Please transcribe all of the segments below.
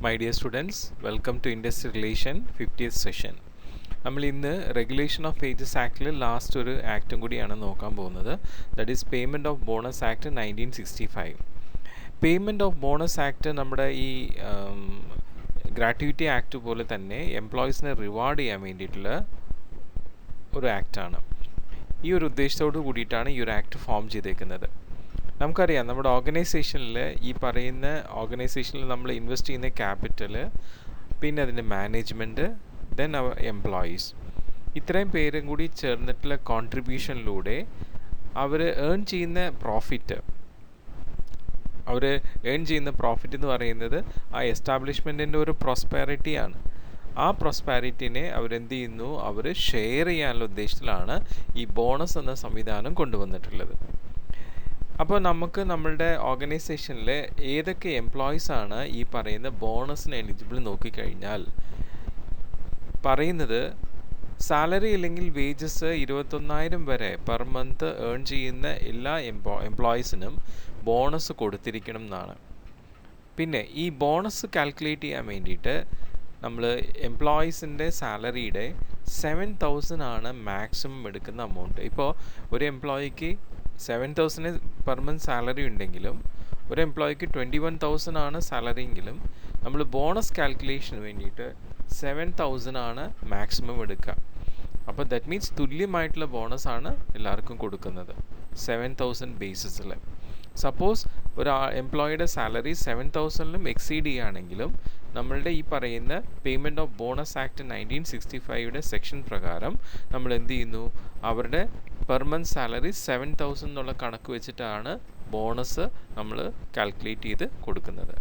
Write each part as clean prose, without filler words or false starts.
My dear students, welcome to Industry Relation 50th session. നമ്മൾ ഇന്ന് regulation of wages ആക്ടിൽ last ഒരു ആക്റ്റും കൂടിയാണ് നോക്കാൻ പോകുന്നത്. That is payment of bonus act 1965. Payment of bonus act നമ്മുടെ ഈ ഗ്രാറ്റുവിറ്റി ആക്ട് പോലെ തന്നെ എംപ്ലോയീസിനെ റിവാർഡ് ചെയ്യാൻ വേണ്ടിയിട്ടുള്ള ഒരു ആക്റ്റാണ്. ഈ ഒരു ഉദ്ദേശത്തോട് കൂടിയിട്ടാണ് ഈ ഒരു ആക്ട് ഫോം ചെയ്തേക്കുന്നത്. നമുക്കറിയാം നമ്മുടെ ഓർഗനൈസേഷനിൽ ഈ പറയുന്ന ഓർഗനൈസേഷനിൽ നമ്മൾ ഇൻവെസ്റ്റ് ചെയ്യുന്ന ക്യാപിറ്റൽ, പിന്നെ അതിൻ്റെ മാനേജ്മെൻറ്റ്, ദെൻ അവർ എംപ്ലോയീസ്, ഇത്രയും പേരും കൂടി ചേർന്നിട്ടുള്ള കോൺട്രിബ്യൂഷനിലൂടെ അവർ ഏൺ ചെയ്യുന്ന പ്രോഫിറ്റ് എന്ന് പറയുന്നത് ആ എസ്റ്റാബ്ലിഷ്മെൻറ്റിൻ്റെ ഒരു പ്രോസ്പെറിറ്റിയാണ്. ആ പ്രോസ്പാരിറ്റിനെ അവരെന്ത് ചെയ്യുന്നു, അവർ ഷെയർ ചെയ്യാനുള്ള ഉദ്ദേശത്തിലാണ് ഈ ബോണസ് എന്ന സംവിധാനം കൊണ്ടുവന്നിട്ടുള്ളത്. അപ്പോൾ നമുക്ക് നമ്മളുടെ ഓർഗനൈസേഷനിൽ ഏതൊക്കെ എംപ്ലോയീസാണ് ഈ പറയുന്ന ബോണസിന് എലിജിബിൾ നോക്കിക്കഴിഞ്ഞാൽ പറയുന്നത് സാലറി അല്ലെങ്കിൽ വേജസ് 21,000 വരെ പെർ മന്ത് ഏൺ ചെയ്യുന്ന എല്ലാ എംപ്ലോയീസിനും ബോണസ് കൊടുത്തിരിക്കണം എന്നാണ്. പിന്നെ ഈ ബോണസ് കാൽക്കുലേറ്റ് ചെയ്യാൻ വേണ്ടിയിട്ട് നമ്മൾ എംപ്ലോയീസിൻ്റെ സാലറിയുടെ 7,000 ആണ് മാക്സിമം എടുക്കുന്ന എമൗണ്ട്. ഇപ്പോൾ ഒരു എംപ്ലോയിക്ക് 7,000 പെർ മന്ത് സാലറി ഉണ്ടെങ്കിലും ഒരു എംപ്ലോയിക്ക് 21,000 ആണ് സാലറി എങ്കിലും നമ്മൾ ബോണസ് കാൽക്കുലേഷന് വേണ്ടിയിട്ട് 7,000 ആണ് മാക്സിമം എടുക്കുക. അപ്പോൾ ദാറ്റ് മീൻസ് തുല്യമായിട്ടുള്ള ബോണസാണ് എല്ലാവർക്കും കൊടുക്കുന്നത് 7,000 ബേസിസിൽ. സപ്പോസ് ഒരു എംപ്ലോയിയുടെ സാലറി 7,000ലും എക്സീഡ് ചെയ്യുകയാണെങ്കിലും നമ്മളുടെ ഈ പറയുന്ന പേയ്മെൻറ്റ് ഓഫ് ബോണസ് ആക്ട് 1965യുടെ സെക്ഷൻ പ്രകാരം നമ്മൾ എന്ത് ചെയ്യുന്നു, അവരുടെ പെർ മന്ത് സാലറി 7,000 എന്നുള്ള കണക്ക് വെച്ചിട്ടാണ് ബോണസ് നമ്മൾ കാൽക്കുലേറ്റ് ചെയ്ത് കൊടുക്കുന്നത്.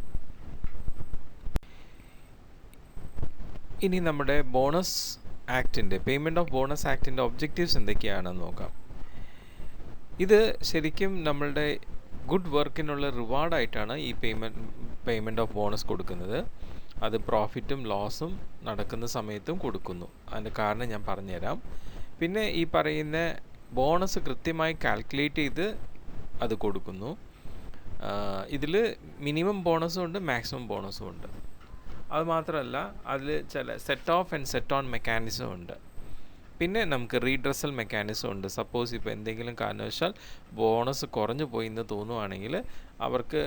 ഇനി നമ്മുടെ ബോണസ് ആക്ടിൻ്റെ പേയ്മെൻറ്റ് ഓഫ് ബോണസ് ആക്ടിൻ്റെ ഒബ്ജക്റ്റീവ്സ് എന്തൊക്കെയാണെന്ന് നോക്കാം. ഇത് ശരിക്കും നമ്മളുടെ ഗുഡ് വർക്കിനുള്ള റിവാർഡായിട്ടാണ് ഈ പേയ്മെൻറ്റ് ഓഫ് ബോണസ് കൊടുക്കുന്നത്. അത് പ്രോഫിറ്റും ലോസും നടക്കുന്ന സമയത്തും കൊടുക്കുന്നു. അതിൻ്റെ കാരണം ഞാൻ പറഞ്ഞുതരാം. പിന്നെ ഈ പറയുന്ന ബോണസ് കൃത്യമായി കാൽക്കുലേറ്റ് ചെയ്ത് അത് കൊടുക്കുന്നു. ഇതിൽ മിനിമം ബോണസും ഉണ്ട്, മാക്സിമം ബോണസും ഉണ്ട്. അതുമാത്രമല്ല അതിൽ ചില set off and set on mechanism ഉണ്ട്. പിന്നെ നമുക്ക് റീഡ്രസൽ മെക്കാനിസം ഉണ്ട്. സപ്പോസ് ഇപ്പോൾ എന്തെങ്കിലും കാരണവശാൽ ബോണസ് കുറഞ്ഞു പോയി എന്ന് തോന്നുവാണെങ്കിൽ അവർക്ക്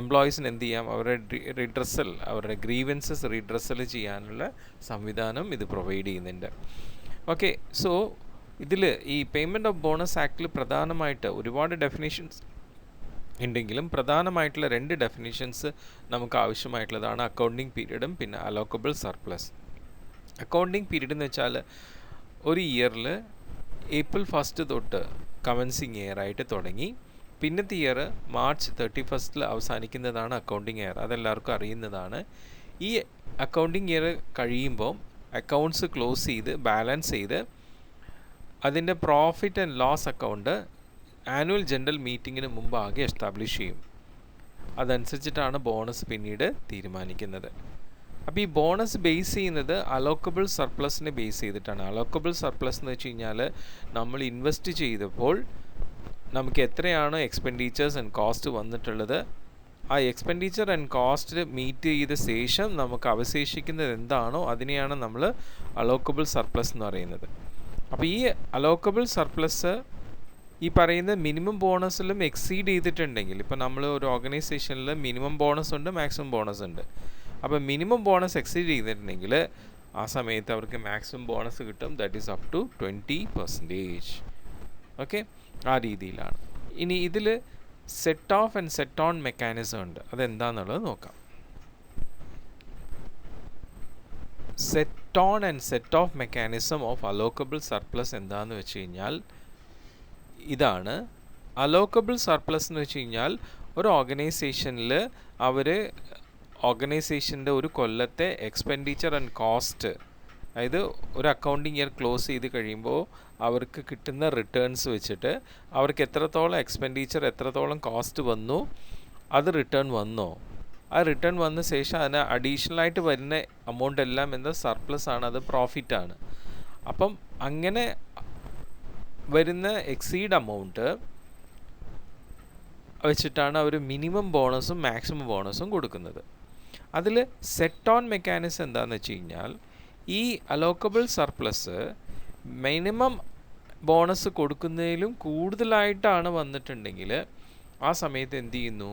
എംപ്ലോയീസിന് എന്ത് ചെയ്യാം, അവരുടെ ഗ്രീവൻസസ് റീഡ്രസൽ ചെയ്യാനുള്ള സംവിധാനം ഇത് പ്രൊവൈഡ് ചെയ്യുന്നുണ്ട്. ഓക്കെ, സോ ഇതിൽ ഈ പേയ്മെൻറ്റ് ഓഫ് ബോണസ് ആക്ടിൽ പ്രധാനമായിട്ട് ഒരുപാട് ഡെഫിനേഷൻസ് ഉണ്ടെങ്കിലും പ്രധാനമായിട്ടുള്ള 2 ഡെഫിനേഷൻസ് നമുക്ക് ആവശ്യമായിട്ടുള്ളതാണ് അക്കൗണ്ടിങ് പീരീഡും പിന്നെ അലോക്കബിൾ സർപ്ലസ്. അക്കൗണ്ടിങ് പീരീഡ് എന്ന് വെച്ചാൽ ഒരു ഇയറിൽ April 1 തൊട്ട് കമൻസിങ് ഇയർ ആയിട്ട് തുടങ്ങി പിന്നത്തെ ഇയർ March 31 അവസാനിക്കുന്നതാണ് അക്കൗണ്ടിങ് ഇയർ. അതെല്ലാവർക്കും അറിയുന്നതാണ്. ഈ അക്കൗണ്ടിങ് ഇയർ കഴിയുമ്പോൾ അക്കൗണ്ട്സ് ക്ലോസ് ചെയ്ത് ബാലൻസ് ചെയ്ത് അതിൻ്റെ profit and loss account annual general മീറ്റിങ്ങിന് മുമ്പ് ആകെ എസ്റ്റാബ്ലിഷ് ചെയ്യും. അതനുസരിച്ചിട്ടാണ് ബോണസ് പിന്നീട് തീരുമാനിക്കുന്നത്. അപ്പോൾ ഈ ബോണസ് ബേസ് ചെയ്യുന്നത് അലോക്കബിൾ സർപ്ലസിനെ ബേസ് ചെയ്തിട്ടാണ്. അലോക്കബിൾ സർപ്ലസ് എന്ന് വെച്ച് കഴിഞ്ഞാൽ നമ്മൾ ഇൻവെസ്റ്റ് ചെയ്തപ്പോൾ നമുക്ക് എത്രയാണ് എക്സ്പെൻഡിച്ചേഴ്സ് ആൻഡ് കോസ്റ്റ് വന്നിട്ടുള്ളത്, ആ എക്സ്പെൻഡിച്ചർ ആൻഡ് കോസ്റ്റ് മീറ്റ് ചെയ്ത ശേഷം നമുക്ക് അവശേഷിക്കുന്നത് എന്താണോ അതിനെയാണ് നമ്മൾ അലോക്കബിൾ സർപ്ലസ് എന്ന് പറയുന്നത്. അപ്പോൾ ഈ അലോക്കബിൾ സർപ്ലസ് ഈ പറയുന്ന മിനിമം ബോണസിലും എക്സീഡ് ചെയ്തിട്ടുണ്ടെങ്കിൽ, ഇപ്പോൾ നമ്മൾ ഒരു ഓർഗനൈസേഷനിൽ മിനിമം ബോണസ് ഉണ്ട്, മാക്സിമം ബോണസ് ഉണ്ട്. അപ്പോൾ മിനിമം ബോണസ് എക്സീഡ് ചെയ്തിട്ടുണ്ടെങ്കിൽ ആ സമയത്ത് അവർക്ക് മാക്സിമം ബോണസ് കിട്ടും. That is up to 20%. Okay, ആ രീതിയിലാണ്. ഇനി ഇതിൽ set off and set on mechanism ഉണ്ട്. അതെന്താണെന്നുള്ളത് നോക്കാം. Set on and set off mechanism of allocable surplus എന്താണെന്ന് വെച്ച് കഴിഞ്ഞാൽ ഇതാണ്. അലോക്കബിൾ സർപ്ലസ് എന്ന് വെച്ച് കഴിഞ്ഞാൽ ഒരു ഓർഗനൈസേഷനിൽ അവർ ഓർഗനൈസേഷൻ്റെ ഒരു കൊല്ലത്തെ എക്സ്പെൻഡിച്ചർ ആൻഡ് കോസ്റ്റ്, അതായത് ഒരു അക്കൗണ്ടിങ് ഇയർ ക്ലോസ് ചെയ്ത് കഴിയുമ്പോൾ അവർക്ക് കിട്ടുന്ന റിട്ടേൺസ് വെച്ചിട്ട് അവർക്ക് എത്രത്തോളം എക്സ്പെൻഡിച്ചർ എത്രത്തോളം കോസ്റ്റ് വന്നു, അത് റിട്ടേൺ വന്നോ, ആ റിട്ടേൺ വന്ന ശേഷം അതിന് അഡീഷണലായിട്ട് വരുന്ന എമൗണ്ട് എല്ലാം എന്താ സർപ്ലസ് ആണ്, അത് പ്രോഫിറ്റാണ്. അപ്പം അങ്ങനെ വരുന്ന എക്സീഡ് എമൗണ്ട് വെച്ചിട്ടാണ് അവർ മിനിമം ബോണസും മാക്സിമം ബോണസും കൊടുക്കുന്നത്. അതിൽ സെറ്റ് ഓൺ മെക്കാനിസം എന്താണെന്ന് വെച്ച് കഴിഞ്ഞാൽ ഈ അലോക്കബിൾ സർപ്ലസ് മിനിമം ബോണസ് കൊടുക്കുന്നതിലും കൂടുതലായിട്ടാണ് വന്നിട്ടുണ്ടെങ്കിൽ ആ സമയത്ത് എന്ത് ചെയ്യുന്നു,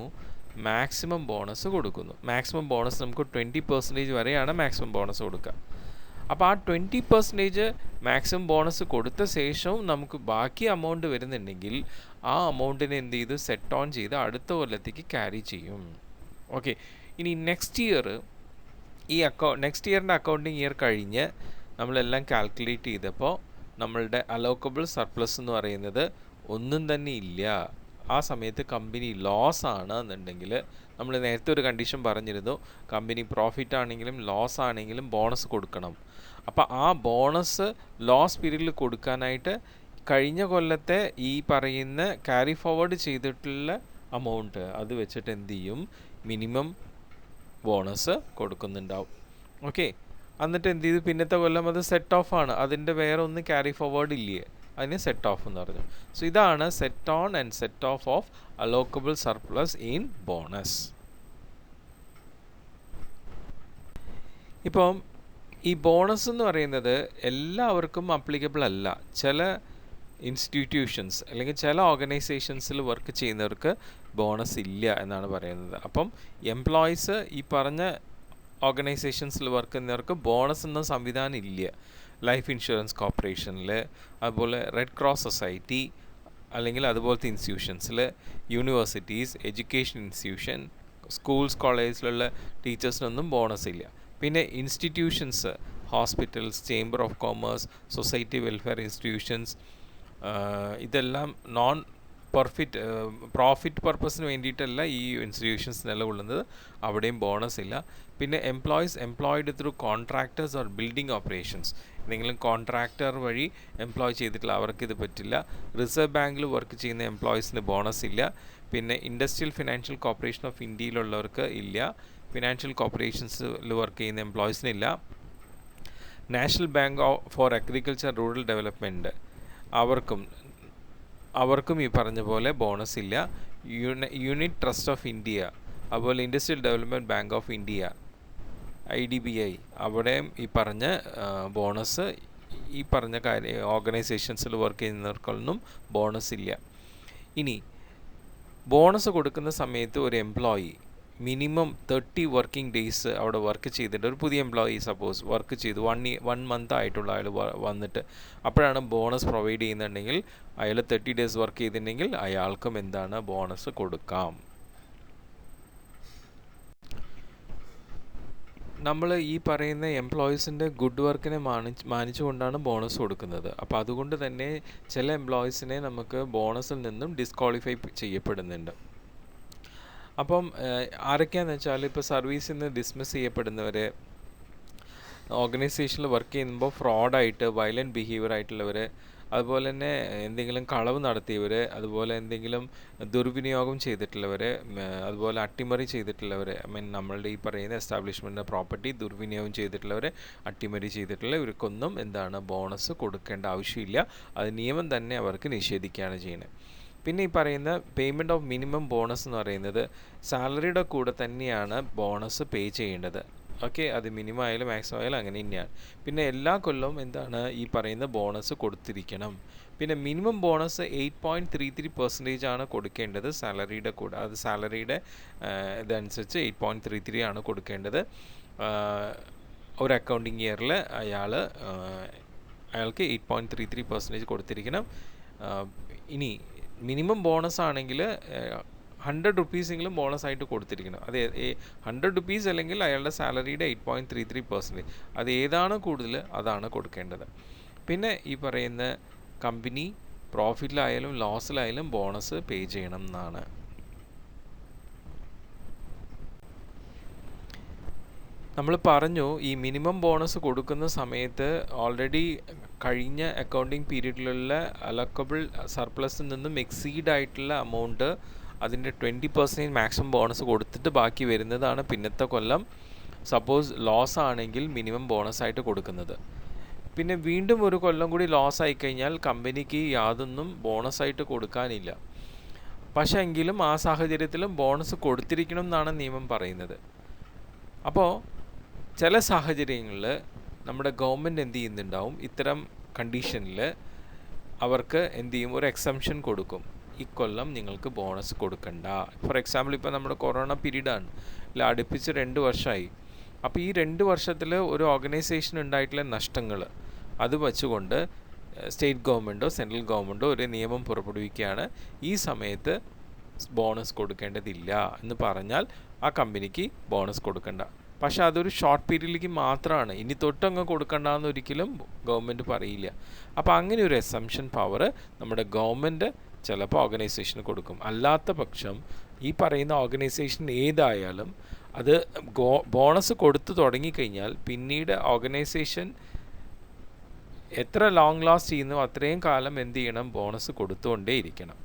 മാക്സിമം ബോണസ് കൊടുക്കുന്നു. മാക്സിമം ബോണസ് നമുക്ക് 20% വരെയാണ് മാക്സിമം ബോണസ് കൊടുക്കുക. അപ്പോൾ ആ 20% മാക്സിമം ബോണസ് കൊടുത്ത ശേഷവും നമുക്ക് ബാക്കി എമൗണ്ട് വരുന്നുണ്ടെങ്കിൽ ആ എമൗണ്ടിനെ എന്ത് ചെയ്ത് സെറ്റ് ഓൺ ചെയ്ത് അടുത്ത കൊല്ലത്തേക്ക് ക്യാരി ചെയ്യും. ഓക്കെ, ഇനി നെക്സ്റ്റ് ഇയറിൻ്റെ അക്കൗണ്ടിങ് ഇയർ കഴിഞ്ഞ് നമ്മളെല്ലാം കാൽക്കുലേറ്റ് ചെയ്തപ്പോൾ നമ്മളുടെ അലോക്കബിൾ സർപ്ലസ് എന്ന് പറയുന്നത് ഒന്നും തന്നെ ഇല്ല. ആ സമയത്ത് കമ്പനി ലോസ് ആണ് എന്നുണ്ടെങ്കിൽ, നമ്മൾ നേരത്തെ ഒരു കണ്ടീഷൻ പറഞ്ഞിരുന്നു, കമ്പനി പ്രോഫിറ്റ് ആണെങ്കിലും ലോസ് ആണെങ്കിലും ബോണസ് കൊടുക്കണം. അപ്പോൾ ആ ബോണസ് ലോസ് പീരീഡിൽ കൊടുക്കാനായിട്ട് കഴിഞ്ഞ കൊല്ലത്തെ ഈ പറയുന്ന ക്യാരി ഫോർവേഡ് ചെയ്തിട്ടുള്ള എമൗണ്ട് അത് വെച്ചിട്ട് എന്ത് ചെയ്യും, മിനിമം ബോണസ് കൊടുക്കുന്നുണ്ടാവും. ഓക്കെ, എന്നിട്ട് എന്ത് ചെയ്തു, പിന്നത്തെ കൊല്ലം അത് സെറ്റ് ഓഫ് ആണ്, അതിൻ്റെ വേറെ ഒന്നും ക്യാരി ഫോർവേഡ് ഇല്ലേ, അതിന് സെറ്റ് ഓഫ് എന്ന് പറഞ്ഞു. സോ ഇതാണ് set on and set off allocable surplus in bonus. ഇപ്പം ഈ ബോണസ് എന്ന് പറയുന്നത് എല്ലാവർക്കും അപ്ലിക്കബിൾ അല്ല. ചില ഇൻസ്റ്റിറ്റ്യൂഷൻസ് അല്ലെങ്കിൽ ചില ഓർഗനൈസേഷൻസിൽ വർക്ക് ചെയ്യുന്നവർക്ക് ബോണസ് ഇല്ല എന്നാണ് പറയുന്നത്. അപ്പം എംപ്ലോയീസ് ഈ പറഞ്ഞ ഓർഗനൈസേഷൻസിൽ വർക്ക് ചെയ്യുന്നവർക്ക് ബോണസ് എന്ന സംവിധാനം ഇല്ല. ലൈഫ് ഇൻഷുറൻസ് കോർപ്പറേഷനിൽ, അതുപോലെ റെഡ് ക്രോസ് സൊസൈറ്റി അല്ലെങ്കിൽ അതുപോലത്തെ ഇൻസ്റ്റിറ്റ്യൂഷൻസിൽ, യൂണിവേഴ്സിറ്റീസ്, എഡ്യൂക്കേഷൻ ഇൻസ്റ്റിറ്റ്യൂഷൻ, സ്കൂൾസ്, കോളേജിലുള്ള ടീച്ചേഴ്സിനൊന്നും ബോണസ് ഇല്ല. പിന്നെ institutions, hospitals, chamber of commerce, society welfare institutions, ഇതെല്ലാം പ്രോഫിറ്റ് പർപ്പസിന് വേണ്ടിയിട്ടല്ല ഈ ഇൻസ്റ്റിറ്റ്യൂഷൻസ് നിലകൊള്ളുന്നത്, അവിടെയും ബോണസ് ഇല്ല. പിന്നെ employees employed through contractors or building operations, എന്തെങ്കിലും കോൺട്രാക്ടർ വഴി എംപ്ലോയ് ചെയ്തിട്ടുള്ള അവർക്ക് ഇത് പറ്റില്ല. റിസർവ് ബാങ്കിൽ വർക്ക് ചെയ്യുന്ന എംപ്ലോയീസിന് ബോണസ് ഇല്ല. പിന്നെ ഇൻഡസ്ട്രിയൽ ഫിനാൻഷ്യൽ കോർപ്പറേഷൻ ഓഫ് ഇന്ത്യയിലുള്ളവർക്ക് ഇല്ല. ഫിനാൻഷ്യൽ കോർപ്പറേഷൻസിൽ വർക്ക് ചെയ്യുന്ന എംപ്ലോയീസിനില്ല. National bank for agriculture rural development അവർക്കും ഈ പറഞ്ഞ പോലെ ബോണസ് ഇല്ല. യൂണിറ്റ് ട്രസ്റ്റ് ഓഫ് ഇന്ത്യ, അതുപോലെ industrial development bank of India, IDBI, അവിടെയും ഈ പറഞ്ഞ ബോണസ്, ഈ പറഞ്ഞ ഓർഗനൈസേഷൻസിൽ വർക്ക് ചെയ്യുന്നവർക്കൊന്നും ബോണസ് ഇല്ല. ഇനി ബോണസ് കൊടുക്കുന്ന സമയത്ത് ഒരു എംപ്ലോയി മിനിമം 30 വർക്കിംഗ് ഡേയ്സ് അവിടെ വർക്ക് ചെയ്തിട്ട്, ഒരു പുതിയ എംപ്ലോയി സപ്പോസ് വർക്ക് ചെയ്തു 1 മന്ത് ആയിട്ടുള്ള അയാൾ വന്നിട്ട് അപ്പോഴാണ് ബോണസ് പ്രൊവൈഡ് ചെയ്യുന്നുണ്ടെങ്കിൽ, അയാൾ 30 ഡേയ്സ് വർക്ക് ചെയ്തിട്ടുണ്ടെങ്കിൽ അയാൾക്കും എന്താണ് ബോണസ് കൊടുക്കാം. നമ്മൾ ഈ പറയുന്ന എംപ്ലോയീസിൻ്റെ ഗുഡ് വർക്കിനെ മാനിച്ചുകൊണ്ടാണ് ബോണസ് കൊടുക്കുന്നത്. അപ്പോൾ അതുകൊണ്ട് തന്നെ ചില എംപ്ലോയീസിനെ നമുക്ക് ബോണസിൽ നിന്നും ഡിസ്ക്വാളിഫൈ ചെയ്യപ്പെടുന്നുണ്ട്. അപ്പം ആരൊക്കെയാണെന്ന് വെച്ചാൽ, ഇപ്പോൾ സർവീസിൽ നിന്ന് ഡിസ്മിസ് ചെയ്യപ്പെടുന്നവർ, ഓർഗനൈസേഷനിൽ വർക്ക് ചെയ്യുമ്പോൾ ഫ്രോഡായിട്ട് വയലൻറ്റ് ബിഹേവിയർ ആയിട്ടുള്ളവർ, അതുപോലെ തന്നെ എന്തെങ്കിലും കളവ് നടത്തിയവർ, അതുപോലെ എന്തെങ്കിലും ദുർവിനിയോഗം ചെയ്തിട്ടുള്ളവർ, അതുപോലെ അട്ടിമറി ചെയ്തിട്ടുള്ളവർ, നമ്മളുടെ ഈ പറയുന്ന എസ്റ്റാബ്ലിഷ്മെൻറ്റിൻ്റെ പ്രോപ്പർട്ടി ദുർവിനിയോഗം ചെയ്തിട്ടുള്ളവർ, അട്ടിമറി ചെയ്തിട്ടുള്ള ഇവർക്കൊന്നും എന്താണ് ബോണസ് കൊടുക്കേണ്ട ആവശ്യമില്ല. അത് നിയമം തന്നെ അവർക്ക് നിഷേധിക്കുകയാണ് ചെയ്യുന്നത്. പിന്നെ ഈ പറയുന്ന പേയ്മെൻറ്റ് ഓഫ് മിനിമം ബോണസ് എന്ന് പറയുന്നത് സാലറിയുടെ കൂടെ തന്നെയാണ് ബോണസ് പേ ചെയ്യേണ്ടത്. ഓക്കെ, അത് മിനിമം ആയാലും മാക്സിമം ആയാലും അങ്ങനെ തന്നെയാണ്. പിന്നെ എല്ലാ കൊല്ലവും എന്താണ് ഈ പറയുന്ന ബോണസ് കൊടുത്തിരിക്കണം. പിന്നെ മിനിമം ബോണസ് 8.33% ആണ് കൊടുക്കേണ്ടത് സാലറിയുടെ കൂടെ. അത് സാലറിയുടെ ഇതനുസരിച്ച് 8.33 ആണ് കൊടുക്കേണ്ടത്. ഒരു അക്കൗണ്ടിങ് ഇയറിൽ അയാൾക്ക് 8.33% കൊടുത്തിരിക്കണം. ഇനി മിനിമം ബോണസ് ആണെങ്കിൽ 100 റുപ്പീസെങ്കിലും ബോണസ് ആയിട്ട് കൊടുത്തിരിക്കണം. അത് 100 റുപ്പീസ് അല്ലെങ്കിൽ അയാളുടെ സാലറിയുടെ 8.33%, അത് ഏതാണ് കൂടുതൽ അതാണ് കൊടുക്കേണ്ടത്. പിന്നെ ഈ പറയുന്ന കമ്പനി പ്രോഫിറ്റിലായാലും ലോസിലായാലും ബോണസ് പേ ചെയ്യണം എന്നാണ്. നമ്മൾ പറഞ്ഞു ഈ മിനിമം ബോണസ് കൊടുക്കുന്ന സമയത്ത് ഓൾറെഡി കഴിഞ്ഞ അക്കൗണ്ടിങ് പീരീഡിലുള്ള അലക്കബിൾ സർപ്ലസിൽ നിന്നും എക്സീഡ് ആയിട്ടുള്ള എമൗണ്ട് അതിൻ്റെ 20% മാക്സിമം ബോണസ് കൊടുത്തിട്ട് ബാക്കി വരുന്നതാണ് പിന്നത്തെ കൊല്ലം സപ്പോസ് ലോസ് ആണെങ്കിൽ മിനിമം ബോണസായിട്ട് കൊടുക്കുന്നത്. പിന്നെ വീണ്ടും ഒരു കൊല്ലം കൂടി ലോസ് ആയിക്കഴിഞ്ഞാൽ കമ്പനിക്ക് യാതൊന്നും ബോണസായിട്ട് കൊടുക്കാനില്ല. പക്ഷേ എങ്കിലും ആ സാഹചര്യത്തിലും ബോണസ് കൊടുത്തിരിക്കണം എന്നാണ് നിയമം പറയുന്നത്. അപ്പോൾ ചില സാഹചര്യങ്ങളിൽ നമ്മുടെ ഗവൺമെൻറ് എന്ത് ചെയ്യുന്നുണ്ടാവും, ഇത്തരം കണ്ടീഷനിൽ അവർക്ക് എന്ത് ചെയ്യും, ഒരു എക്സംഷൻ കൊടുക്കും. ഇക്കൊല്ലം നിങ്ങൾക്ക് ബോണസ് കൊടുക്കണ്ട. ഫോർ എക്സാമ്പിൾ ഇപ്പോൾ നമ്മുടെ കൊറോണ പീരീഡാണ്, ഇല്ല അടുപ്പിച്ച് 2 വർഷമായി. അപ്പോൾ ഈ 2 വർഷത്തിൽ ഒരു ഓർഗനൈസേഷൻ ഉണ്ടായിട്ടുള്ള നഷ്ടങ്ങൾ അത് വച്ചുകൊണ്ട് സ്റ്റേറ്റ് ഗവൺമെൻറ്റോ സെൻട്രൽ ഗവൺമെൻറ്റോ ഒരു നിയമം പുറപ്പെടുവിക്കുകയാണ്, ഈ സമയത്ത് ബോണസ് കൊടുക്കേണ്ടതില്ല എന്ന് പറഞ്ഞാൽ ആ കമ്പനിക്ക് ബോണസ് കൊടുക്കണ്ട. പക്ഷേ അതൊരു ഷോർട്ട് പീരീഡിലേക്ക് മാത്രമാണ്, ഇനി തൊട്ടങ്ങ് കൊടുക്കണ്ടെന്ന് ഒരിക്കലും ഗവൺമെൻറ് പറയില്ല. അപ്പോൾ അങ്ങനെ ഒരു എസംഷൻ പവർ നമ്മുടെ ഗവൺമെൻറ് ചിലപ്പോൾ ഓർഗനൈസേഷന് കൊടുക്കും. അല്ലാത്ത പക്ഷം ഈ പറയുന്ന ഓർഗനൈസേഷൻ ഏതായാലും അത് ബോണസ് കൊടുത്തു തുടങ്ങിക്കഴിഞ്ഞാൽ പിന്നീട് ഓർഗനൈസേഷൻ എത്ര ലോങ് ലാസ്റ്റ് ചെയ്യുന്നു അത്രയും കാലം എന്ത് ചെയ്യണം, ബോണസ് കൊടുത്തുകൊണ്ടേ ഇരിക്കണം.